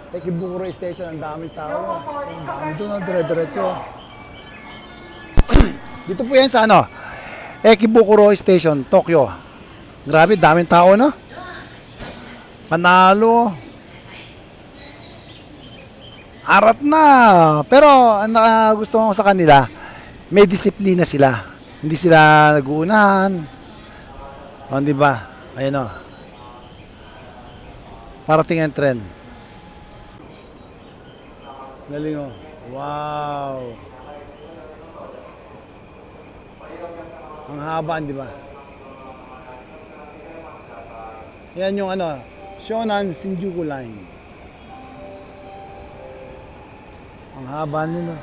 Ikebukuro Station, ang daming tao. Ang dami doon, dire-diretso. Dito po yan sa ano, Ikebukuro Station, Tokyo. Grabe, daming tao, no? Panalo. Arat na. Pero ang gusto ko sa kanila, may disiplina sila. Hindi sila nag-uunahan. O, di ba? Ayun o. Parating ang trend. Galing o. Wow. Ang haba, di ba? Yan yung ano, Shonan Shinjuku Line. Ang haba nila.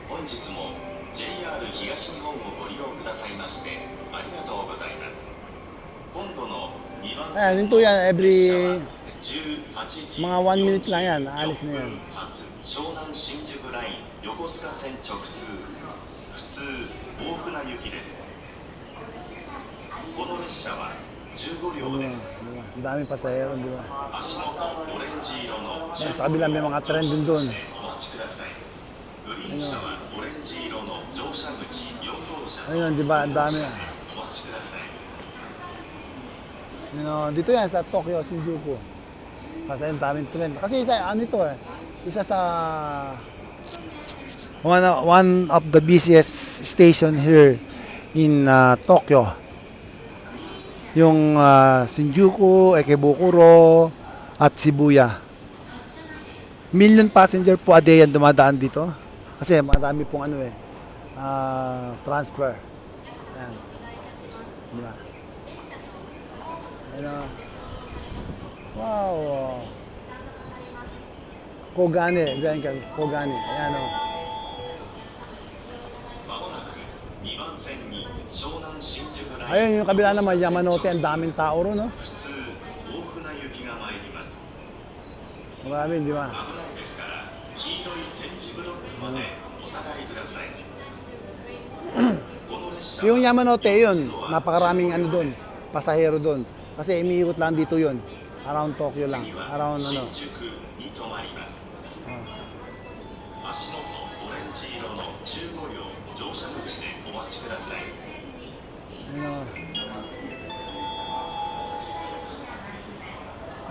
本日も JR 東日本をご利用くださいましてありがとうございます。今度の2番 Ayan, 線 ito yan, every 18時 mga 1 minute lang yan, aalis na yan. 発湘南新宿ライン横須賀線直通普通大船行きです。この列車は15両です。 Ang daming pasahero, di ba? 足元オレンジ色の Sa kabila may mga trend din doon. お待ちください。グリーン車はオレンジ色の乗車口4号車 Ayun, di ba? Ang dami. お待ちください。 You know, dito yan sa Tokyo, Shinjuku. Kasi ang daming trend. Kasi isa, ano ito eh, isa sa one of the busiest station here in Tokyo. Yung Shinjuku, Ikebukuro, at Shibuya. Million passenger po a day yan dumadaan dito. Kasi madami pong ano eh, transfer. Ayan. Diba? Ano? Wow. Kogane, ganyan ka, Kogane. Ayan o. まもなく2番線に湘南新宿ライン Ayun, yung kabila naman, Yamanote, ang daming tao ron, no? 普通大船行きが参ります。 Marami, di ba? 危ないですから黄色い点字ブロックまでお下がりください。この列車 Yung は Yamanote, yun, napakaraming ano doon, pasahero doon. Kasi umiikot lang dito yun. Around Tokyo lang. 次は Around ano. 新宿に停まります。 Ah. 足元オレンジ色の15両乗車口でお待ちください。 Ano.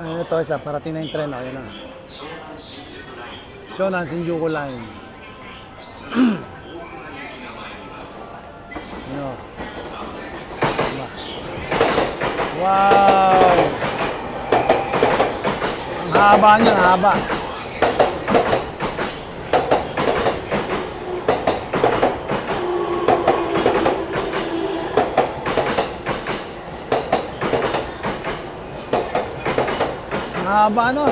Ayun, ito isa, parating na yung tren. Ayun na. 湘南新宿ライン Shonan Shinjuku Line. 普通大船行きが参ります。 Ano. 危ないですから Diba? Wow! Ang haba niya, ang haba. Ang haba, no?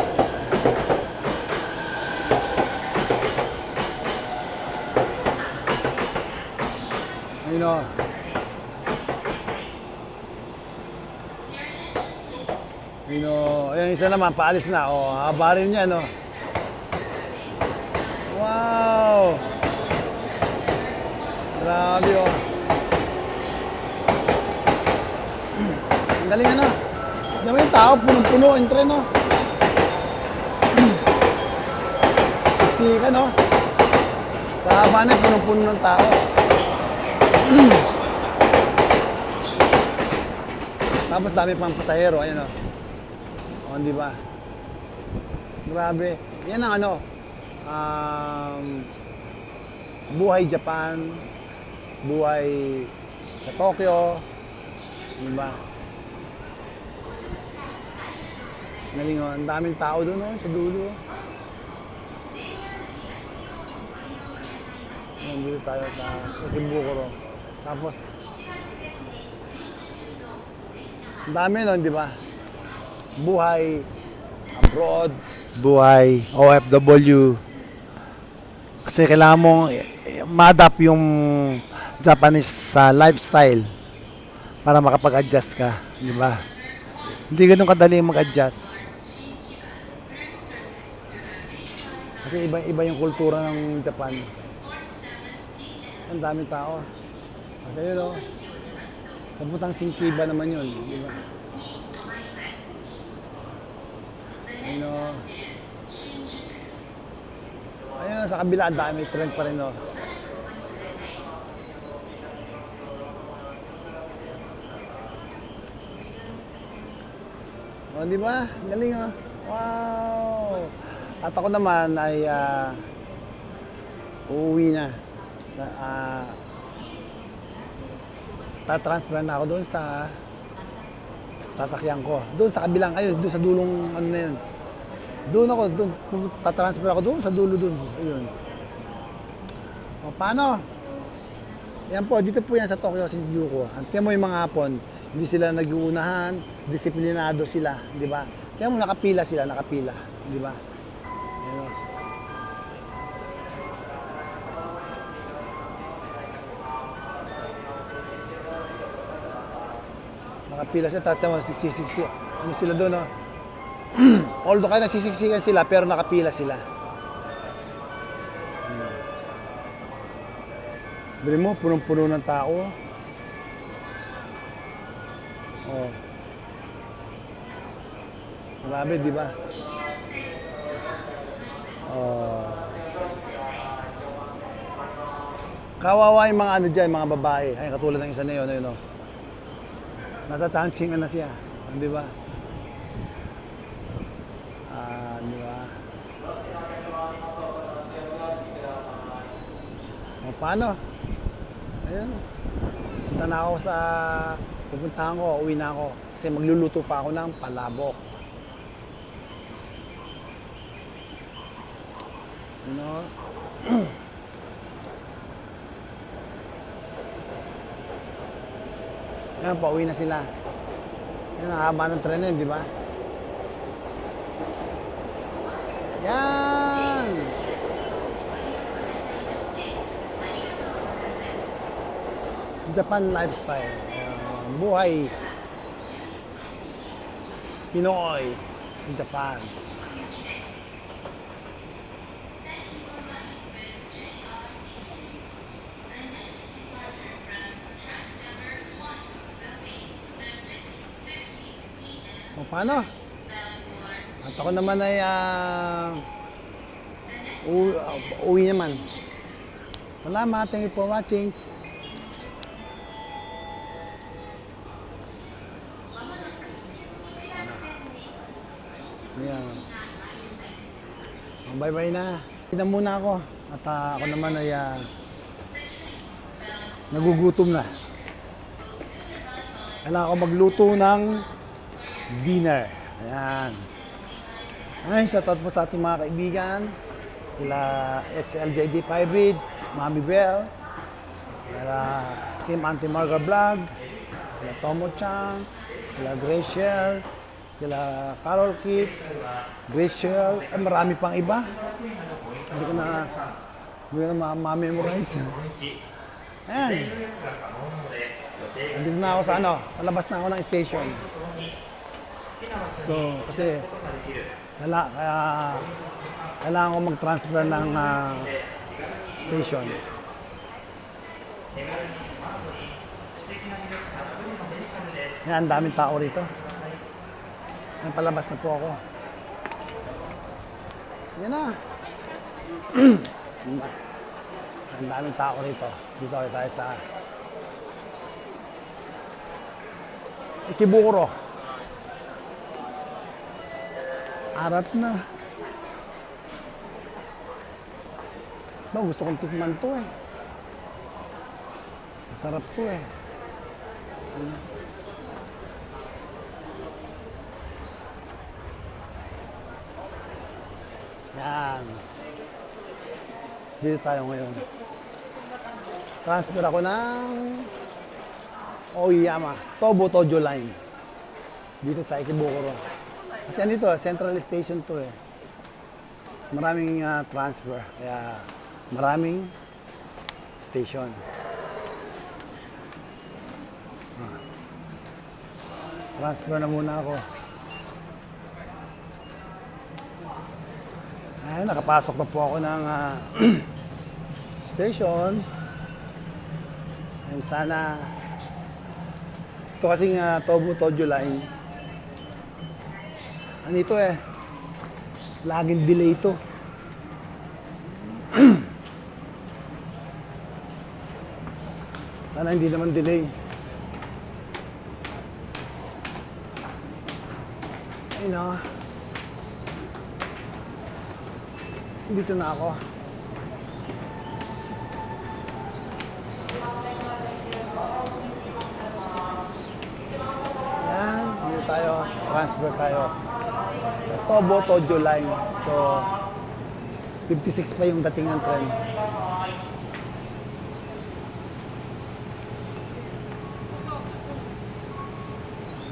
Ayun o. Ayun o. Ayun, isa naman, paalis na. O, haba rin niya, no? Wow! Grabe, o. Ang galing, ano? Diyan mo yung tao, punong-puno, yung tren, no? Siksika, no? Sa haba na, punong-puno ng tao. Tapos dami pang pasahero, ayan o. O, di ba? Grabe. Yan ang ano, buhay Japan, buhay sa Tokyo, di ba? Galing o, ang daming tao doon o, sa dulo. Nandito tayo sa Ikebukuro. Tapos, ang dami nun, di ba? Buhay abroad, buhay OFW. Kasi kailangan mong ma-adapt yung Japanese lifestyle para makapag-adjust ka, di ba? Hindi ganun kadali mag-adjust. Kasi iba yung kultura ng Japan. Ang daming tao. Kasi yun o, papuntang Shinkiba naman yun, di ba? Ano, Ayun, sa kabila, ang dami trend pa rin, oh. Oh, di ba? Galing, oh. Wow! At ako naman ay uuwi na. Ta-transfer na ako doon sa sasakyan ko. Doon sa kabilang, ayun, doon sa dulong, ano na yun. Doon ako, doon, ta-transfer ako doon sa dulo doon. Ayun. O, paano? Yan po, dito po yan sa Tokyo Shinjuku. Tingnan mo yung mga Hapon, hindi sila nag-uunahan, disiplinado sila, di ba? Tingnan mo, nakapila sila, nakapila, di ba? Ayan o. Nakapila sila, tatama, siksik. Ano sila doon, no? Although kaya nasisiksikan sila, pero nakapila sila. Bili mo, punong-puno ng tao. Oh. Grabe, di ba? Oh. Kawawa yung mga ano dyan, mga babae. Ay, katulad ng isa na yun, ayun, oh. Nasa Changqing na siya. Di ba? Di ba? O, paano? Ayun. Punta na ako sa... Pupuntahan ko, uwi na ako. Kasi magluluto pa ako ng palabok. You know? Ayan, pauwi na sila. Ayan, ang haba ng tren yun, di ba? Yan! Japan lifestyle. Buhay Pinoy sa Japan. O, paano? At ako naman ay uwi naman. Salamat. Thank you for watching. Ayan. Bye-bye na. Kita muna ako. At ako naman ay nagugutom na. Kailangan ko magluto ng dinner. Ayan. Ay, shoutout po sa ating mga kaibigan. Kila XLJD Hybrid, Mami Bell, kila Team Auntie Marga Vlog, kila Tomo Chang, kila Graciel, kila Carol Kids, Graciel, marami pang iba. Hindi ko na ma-memorize. Ayan. Andito na ako sa palabas na ako ng station. So, kasi kailangan ko mag-transfer ng station. Yan, ang daming tao rito. Yan, palabas na po ako. Yan na. Ang daming tao rito. Dito tayo sa Ikebukuro. Arat na. Gusto kong tikman to eh. Masarap to eh. Yan. Dito tayo ngayon. Transfer ako ng Oyama, Tobo Tojo Line. Dito sa Ikebukuro. Kasi ano ito, Central Station to eh. Maraming transfer. Kaya maraming station. Transfer na muna ako. Ay, nakapasok na po ako ng station. And sana ito kasing Tobo Tojo Line. Ano ito eh? Laging delay to. Sana hindi naman delay. Ayun o. Dito na ako. Yan, dito tayo. Transfer tayo sa Tobo Tojo Line. So, 56 pa yung dating ng tren.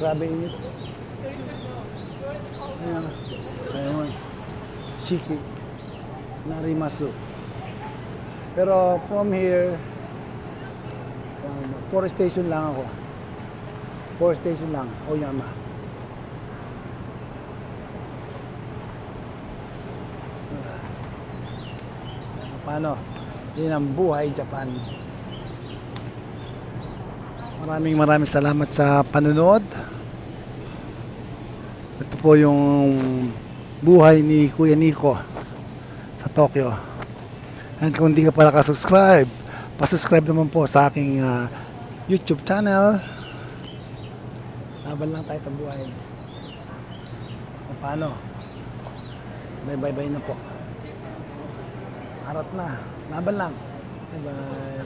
Grabe init. Ayan. Ayun. Shiki. Narimasu. Pero from here, 4 station lang ako. 4 station lang. Oyama. Paano? Yan ang buhay Japan. Maraming salamat sa panonood. Ito po yung buhay ni Kuya Nico sa Tokyo. And kung hindi ka pa nakasubscribe, pasubscribe naman po sa aking YouTube channel. Laban lang tayo sa buhay. Paano? Bye na po. Arat na. Laban lang. Bye bye.